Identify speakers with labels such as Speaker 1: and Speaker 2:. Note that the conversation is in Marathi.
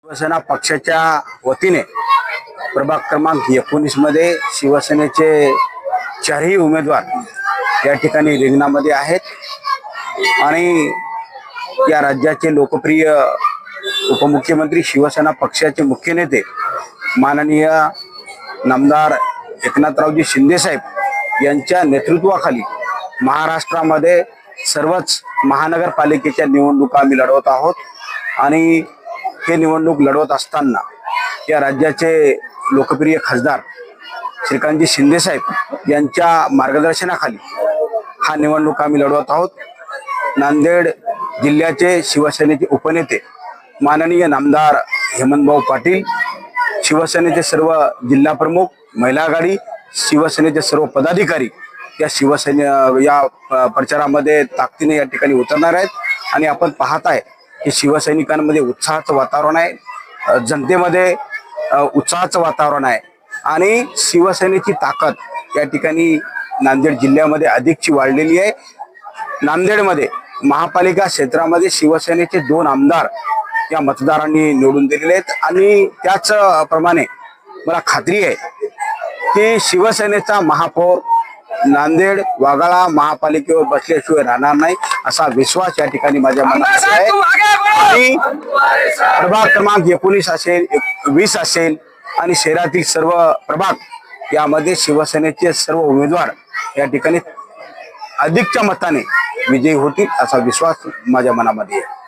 Speaker 1: शिवसेना पक्षाच्या वतीने प्रभाग क्रमांक 19 मध्ये शिवसेनेचे चारही उमेदवार या ठिकाणी रिंगणामध्ये आहेत आणि या राज्याचे लोकप्रिय उपमुख्यमंत्री शिवसेना पक्षाचे मुख्य नेते माननीय नामदार एकनाथरावजी शिंदे साहेब यांच्या नेतृत्वाखाली महाराष्ट्रामध्ये सर्वच महानगरपालिकेच्या निवडणुका आम्ही लढवत आहोत आणि हे निवडणूक लढवत असताना या राज्याचे लोकप्रिय खासदार श्रीकांतजी शिंदे साहेब यांच्या मार्गदर्शनाखाली हा निवडणूक आम्ही लढवत आहोत। नांदेड जिल्ह्याचे शिवसेनेचे उपनेते माननीय नामदार हेमंतभाऊ पाटील, शिवसेनेचे सर्व जिल्हा प्रमुख, महिला आघाडी, शिवसेनेचे सर्व पदाधिकारी या प्रचारामध्ये ताकदीने या ठिकाणी उतरणार आहेत आणि आपण पाहताय की शिवसैनिकांमध्ये उत्साहाचं वातावरण आहे, जनतेमध्ये उत्साहाचं वातावरण आहे आणि शिवसेनेची ताकद या ठिकाणी नांदेड जिल्ह्यामध्ये अधिकची वाढलेली आहे। नांदेडमध्ये महापालिका क्षेत्रामध्ये शिवसेनेचे 2 आमदार या मतदारांनी निवडून दिलेले आहेत आणि त्याच प्रमाणे मला खात्री आहे की शिवसेनेचा महापौर नांदेड वाघाळा महापालिकेवर बसल्याशिवाय राहणार नाही असा विश्वास या ठिकाणी माझ्या मनात आहे। आणि प्रभाग क्रमांक 19 असेल, 20 असेल आणि शहरातील सर्व प्रभाग यामध्ये शिवसेनेचे सर्व उमेदवार या ठिकाणी अधिकच्या मताने विजयी होतील असा विश्वास माझ्या मनामध्ये आहे।